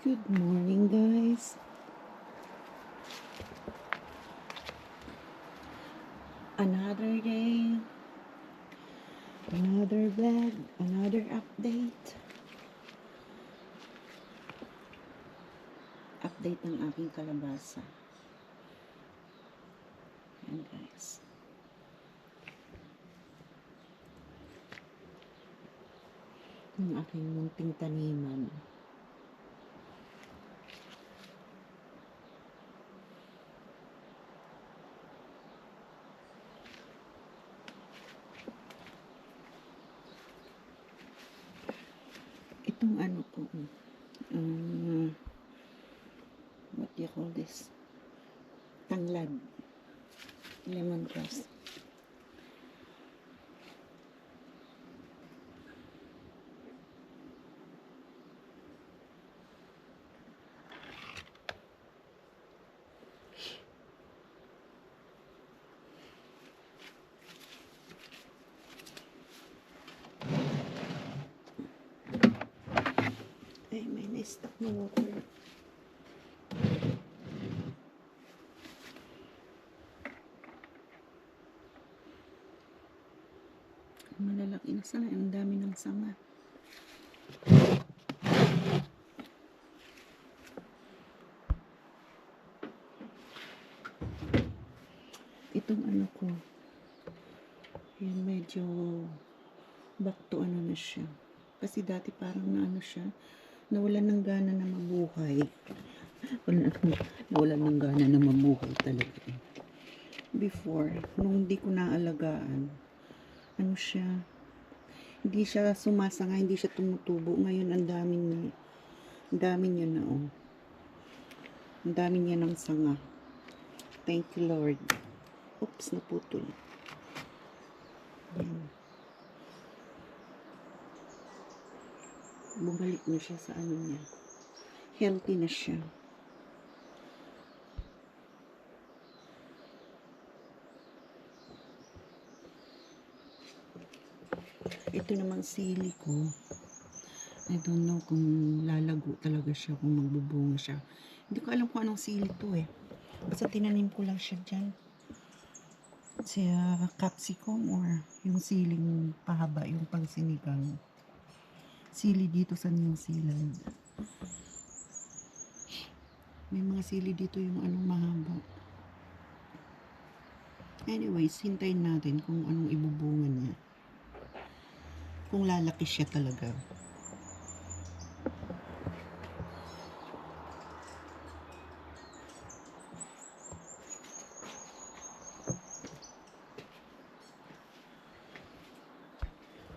Good morning, guys. Another day, another vlog, another update. Update ng aking kalabasa. Ayan, guys. Yung aking munting taniman. Itong ano po, what do you call this? Tanglad. Lemongrass. Ay, may na-stock na water. Malalaki na sana. Ang dami ng sanga. Itong ano ko. Yan, medyo back to ano na siya. Kasi dati parang na ano siya. Nawalan ng gana na mabuhay. Nawalan ng gana na mabuhay talaga. Before, nung hindi ko naalagaan, ano siya, hindi siya sumasanga, hindi siya tumutubo. Ngayon, ang dami niya na, oh. Ang dami niya ng sanga. Thank you, Lord. Oops, naputol. Yan. Bumalik na siya sa ano niya. Healthy na siya. Ito namang sili ko. I don't know kung lalago talaga siya, kung magbubunga siya. Hindi ko alam kung anong sili to eh. Basta tinanim ko lang siya dyan. Sa capsicum or yung siling pahaba, yung pangsinigang. Sili dito sa New Zealand. May mga sili dito yung anong mahaba. Anyways, hintayin natin kung anong ibubunga niya. Kung lalaki siya talaga.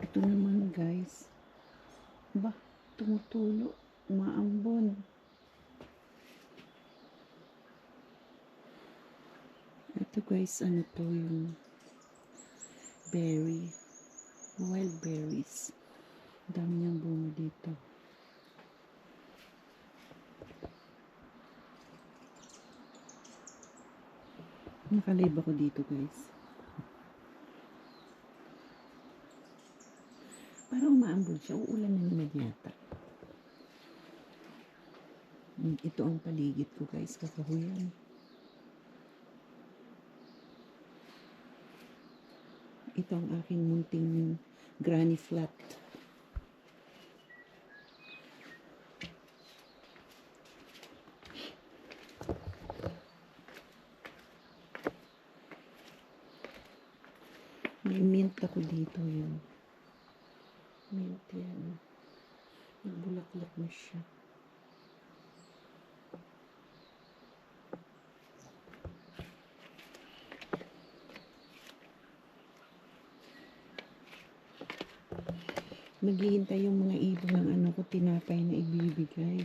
Ito naman, guys. Ba, tumutulo. Umaambon. Ito, guys, ano to yung berry. Wild berries. Dami niyang bunga dito. Nakalive ako dito, guys. Parang umaambon siya. Uulan na naman yata. Ito ang paligid ko, guys. Kakahuyan. Ito ang aking munting granny flat. May mint ako dito yun. Mint yan. Nagbulaklak na siya. Naghihintay yung mga ibon ng ano ko, tinapay na ibibigay.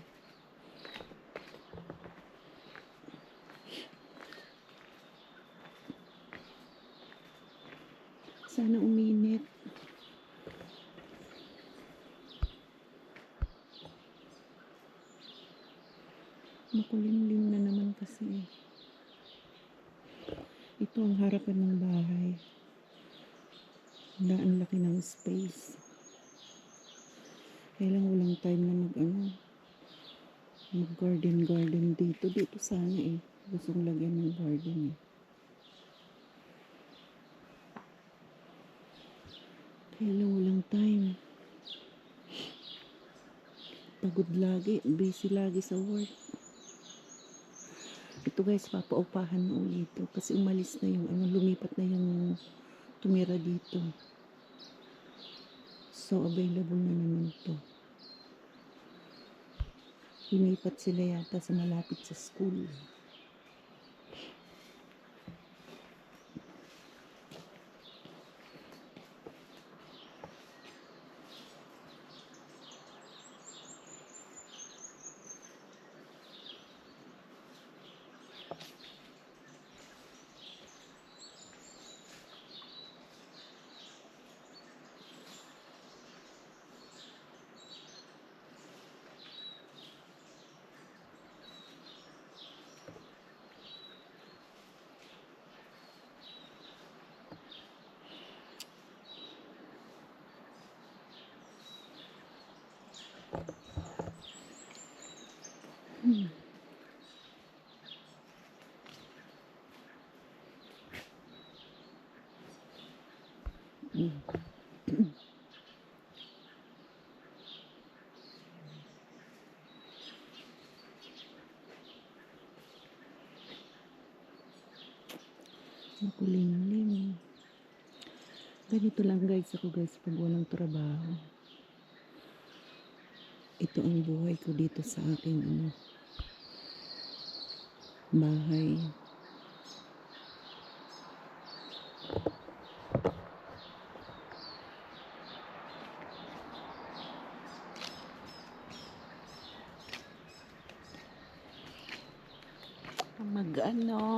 Sana uminit. Makulimlim na naman kasi. Ito ang harapan ng bahay. Ang laki ng space. Kailang walang time na mag-ano. Mag-garden dito. Dito sana eh. Gustong lagyan ng garden eh. Kaya lang walang time. Pagod lagi. Busy lagi sa work. Ito guys, papaupahan na ulit ito. Kasi umalis na yung lumipat na yung tumira dito. So, available na naman to. Lumipat sila yata sa malapit sa school. Makulimlim. Ganito lang guys ako guys pag walang trabaho. Ito ang buhay ko dito sa aking bahay.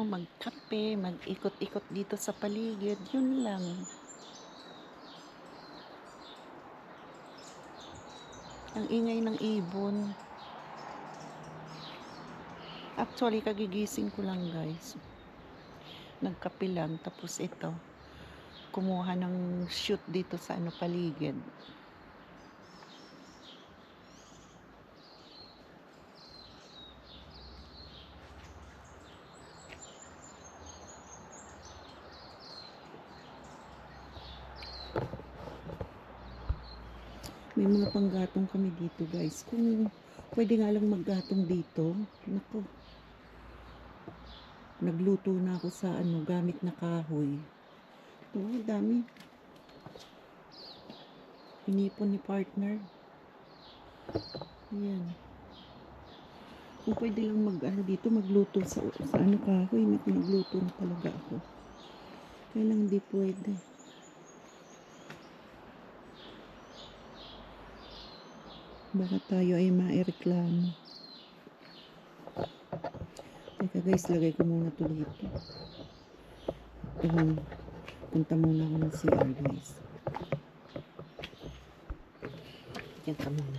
Magkape, mag-ikot-ikot dito sa paligid, yun lang. Ang ingay ng ibon. Actually, kagigising ko lang guys. Nagkape lang, tapos ito. Kumuha ng shoot dito sa paligid. May mga panggatong kami dito guys. Kung pwede nga lang maggatong dito, nako. Nagluto na ako sa gamit na kahoy. Ito, dami. Inipon ni partner. Ayan. Kung pwede lang dito, magluto sa kahoy. Nagluto na talaga ako. Kaya lang hindi pwede. Baka tayo ay maireklamo. Teka guys, lagay ko muna ito dito. Punta muna ako ng CR guys. Yan ka muna.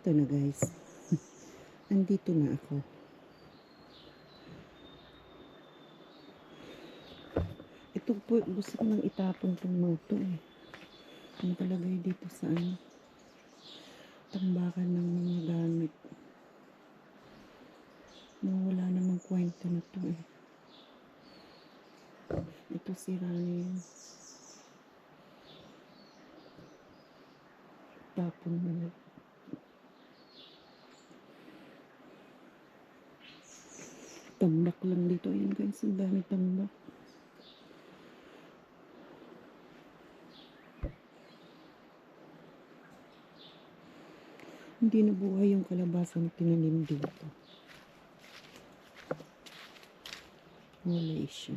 Ito na guys. Andito na ako. Ito po, gusto ko nang itapon itong mga ito eh. Ang talagay dito sa tambakan ng mga gamit. Wala namang kwento na to eh. Ito sira na yun. Tapon na lang. Tambak lang dito. Ayan guys, ang dami tambak. Hindi nabuhay yung kalabasa na tinanim dito. Wala siya.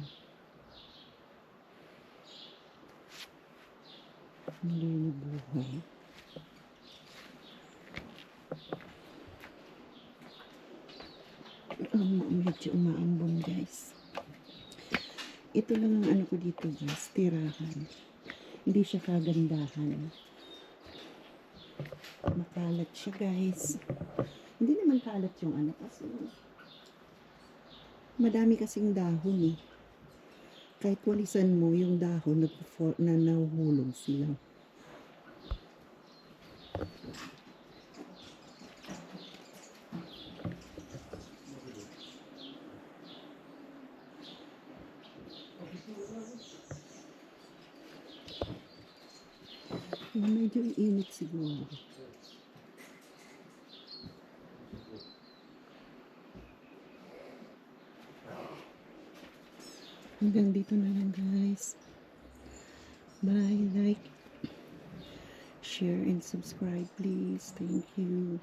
Hindi nabuhay. Medyo umaambon guys. Ito lang ang ano ko dito guys, tirahan. Hindi siya kagandahan. Makalat siya guys. Hindi naman kalat yung ano kasi madami kasing dahon eh. Kahit walisan mo yung dahon na nahuhulog sila. Medyo init siguro. Hanggang dito na lang guys. Bye, like, share and subscribe please. Thank you.